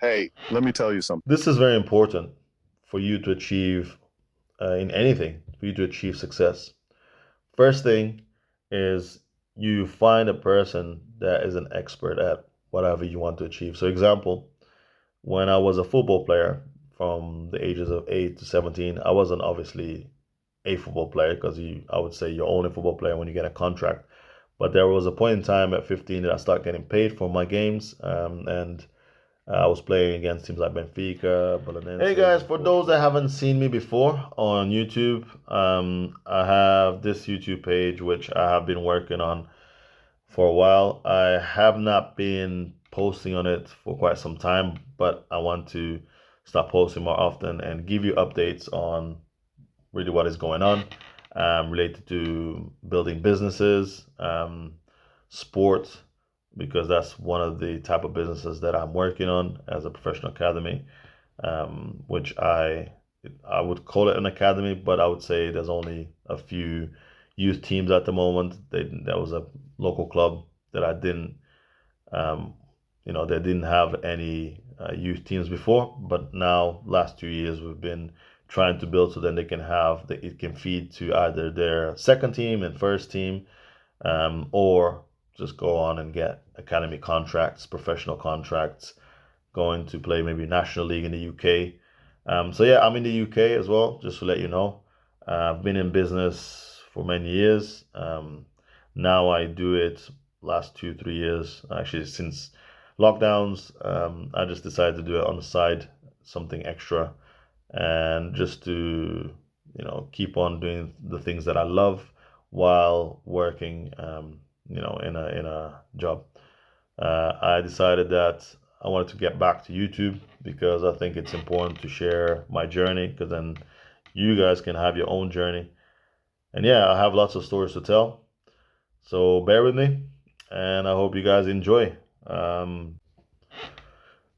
Hey, let me tell you something. This is very important for you to achieve in anything, for you to achieve success. First thing is you find a person that is an expert at whatever you want to achieve. So, example, when I was a football player from the ages of 8 to 17, I wasn't obviously a football player because I would say you're only a football player when you get a contract. But there was a point in time at 15 that I started getting paid for my games, and I was playing against teams like Benfica, Belenenses. Hey guys, for those that haven't seen me before on YouTube, I have this YouTube page which I have been working on for a while. I have not been posting on it for quite some time, but I want to start posting more often and give you updates on really what is going on related to building businesses, sports, because that's one of the type of businesses that I'm working on as a professional academy, which I would call it an academy, but I would say there's only a few youth teams at the moment. There was a local club that I didn't, um, they didn't have any youth teams before, but now last 2 years we've been trying to build so then they can have it can feed to either their second team and first team, or just go on and get academy contracts, professional contracts, going to play maybe National League in the UK. So yeah, I'm in the UK as well, just to let you know. I've been in business for many years. Now I do it last 2, 3 years, actually since lockdowns. I just decided to do it on the side, something extra, and just to keep on doing the things that I love while working, in a job. I decided that I wanted to get back to YouTube because I think it's important to share my journey because then you guys can have your own journey. And yeah, I have lots of stories to tell. So bear with me and I hope you guys enjoy. Um,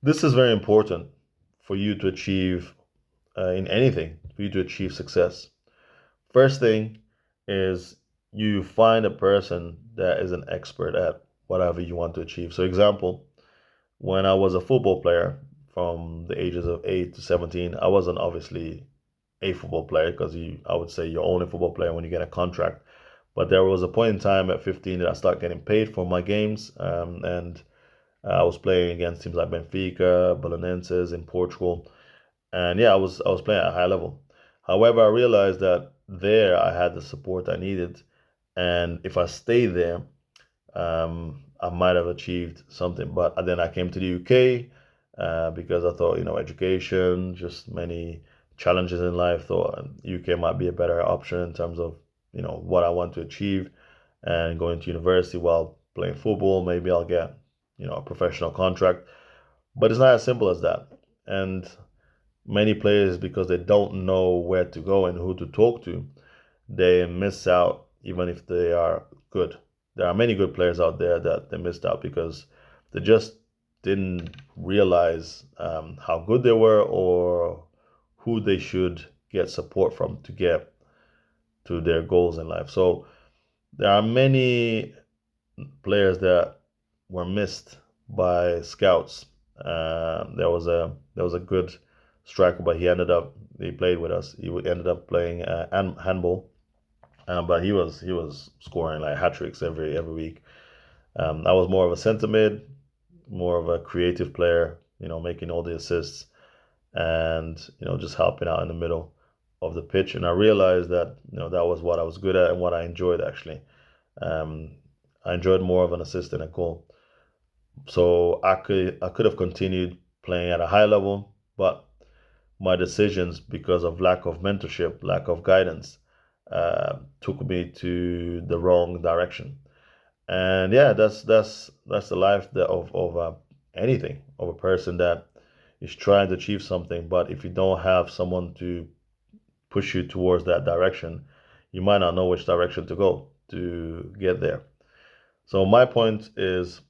this is very important for you to achieve in anything, for you to achieve success. First thing is you find a person that is an expert at whatever you want to achieve. So, example, when I was a football player from the ages of 8 to 17, I wasn't obviously a football player because I would say you're only a football player when you get a contract. But there was a point in time at 15 that I started getting paid for my games, and I was playing against teams like Benfica, Belenenses in Portugal, and yeah, I was playing at a high level. However, I realized that there I had the support I needed, and if I stayed there, I might have achieved something. But then I came to the UK because I thought, education, just many challenges in life. Thought UK might be a better option in terms of, what I want to achieve, and going to university while playing football. Maybe I'll get, a professional contract. But it's not as simple as that. And many players, because they don't know where to go and who to talk to, they miss out even if they are good. There are many good players out there that they missed out because they just didn't realize how good they were or who they should get support from to get to their goals in life. So there are many players that were missed by scouts. There was a good striker, but he played with us. He ended up playing handball, but he was scoring like hat tricks every week. I was more of a centre mid, more of a creative player, making all the assists and just helping out in the middle of the pitch. And I realized that that was what I was good at and what I enjoyed actually. Um, I enjoyed more of an assist than a goal. So I could have continued playing at a high level, but my decisions, because of lack of mentorship, lack of guidance, took me to the wrong direction. And yeah, that's the life of anything, of a person that is trying to achieve something. But if you don't have someone to push you towards that direction, you might not know which direction to go to get there. So my point is,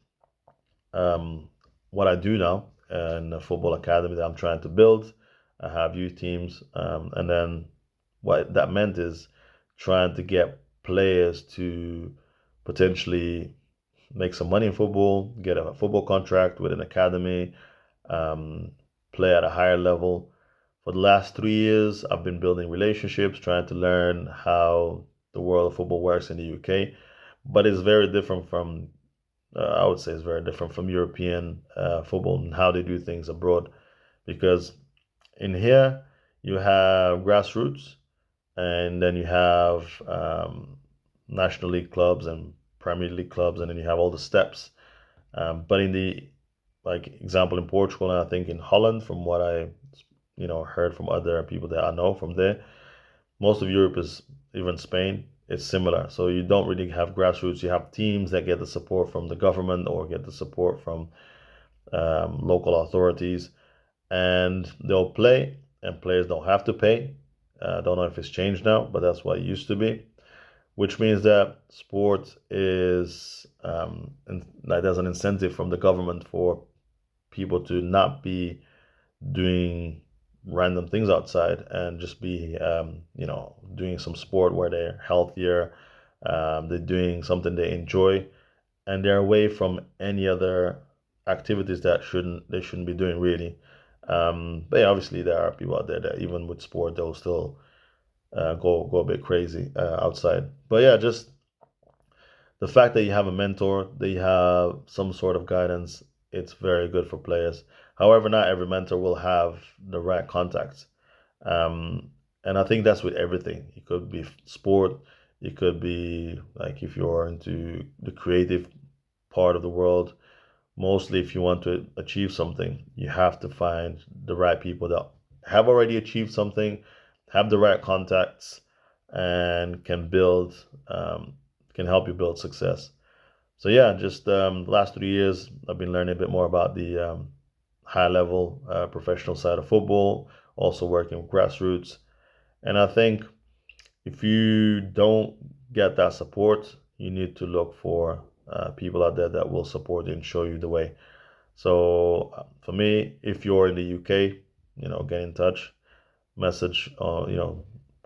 um, what I do now in the football academy that I'm trying to build. I have youth teams, and then what that meant is trying to get players to potentially make some money in football, get a football contract with an academy, um, play at a higher level. For the last 3 years, I've been building relationships, trying to learn how the world of football works in the UK. But it's very different from, I would say, it's very different from European football and how they do things abroad. Because in here, you have grassroots, and then you have National League clubs and Premier League clubs, and then you have all the steps. But in the like example in Portugal, and I think in Holland, from what I heard from other people that I know from there, most of Europe is, even Spain, it's similar. So you don't really have grassroots. You have teams that get the support from the government or get the support from local authorities, and they'll play, and players don't have to pay. I don't know if it's changed now, but that's what it used to be, which means that sport is, like there's an incentive from the government for people to not be doing random things outside and just be, doing some sport where they're healthier, they're doing something they enjoy, and they're away from any other activities that they shouldn't be doing really. But yeah, obviously there are people out there that even with sport they'll still go a bit crazy outside. But yeah, just the fact that you have a mentor, that you have some sort of guidance, it's very good for players. However, not every mentor will have the right contacts. And I think that's with everything. It could be sport, it could be like if you're into the creative part of the world. Mostly, if you want to achieve something, you have to find the right people that have already achieved something, have the right contacts, and can help you build success. So yeah, just the last 3 years, I've been learning a bit more about the high level professional side of football, also working with grassroots. And I think if you don't get that support, you need to look for people out there that will support you and show you the way. So for me, if you're in the UK, get in touch, message, or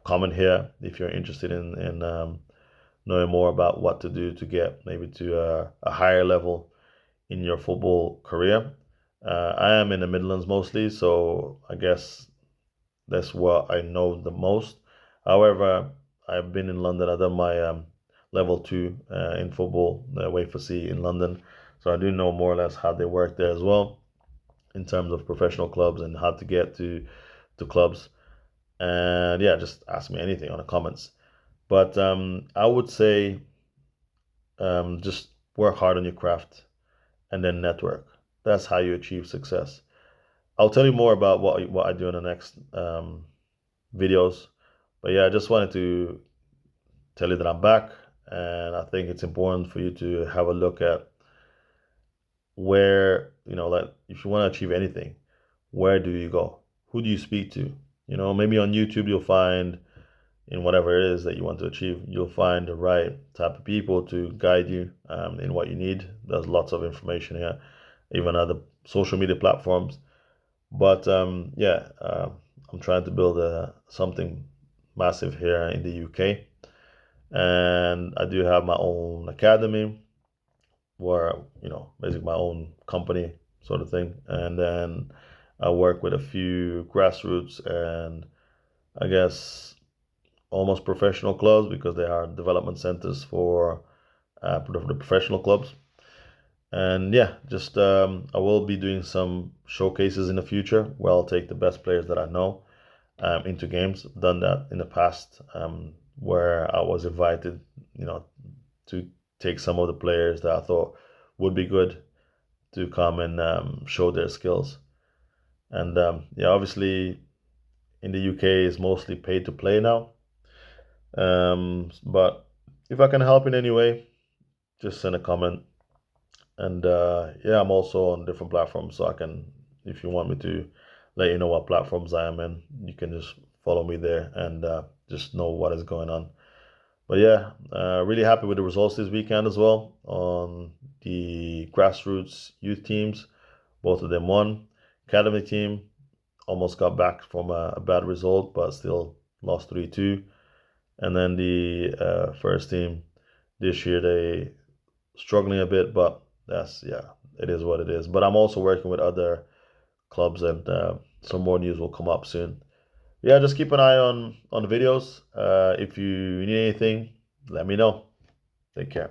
comment here if you're interested in knowing more about what to do to get maybe to a higher level in your football career. I am in the Midlands mostly, so I guess that's what I know the most. However, I've been in London. I've done my level 2 in football, Wafer C in London. So I do know more or less how they work there as well in terms of professional clubs and how to get to clubs. And yeah, just ask me anything on the comments. But I would say just work hard on your craft and then network. That's how you achieve success. I'll tell you more about what I do in the next videos. But yeah, I just wanted to tell you that I'm back, and I think it's important for you to have a look at where, like if you want to achieve anything, where do you go? Who do you speak to? Maybe on YouTube you'll find, in whatever it is that you want to achieve, you'll find the right type of people to guide you in what you need. There's lots of information here, even other social media platforms. But yeah, I'm trying to build something massive here in the UK. And I do have my own academy where, basically my own company sort of thing. And then I work with a few grassroots and I guess almost professional clubs because they are development centers for the professional clubs. And yeah, just I will be doing some showcases in the future where I'll take the best players that I know into games. I've done that in the past where I was invited, to take some of the players that I thought would be good to come and show their skills. And yeah, obviously in the UK is mostly pay to play now. But if I can help in any way, just send a comment. And yeah, I'm also on different platforms, so I can, if you want me to let you know what platforms I am in, you can just follow me there and just know what is going on. But yeah, really happy with the results this weekend as well on the grassroots youth teams. Both of them won. Academy team almost got back from a bad result, but still lost 3-2. And then the first team this year, they struggling a bit, but yeah, it is what it is. But I'm also working with other clubs, and some more news will come up soon. Yeah, just keep an eye on the videos. If you need anything, let me know. Take care.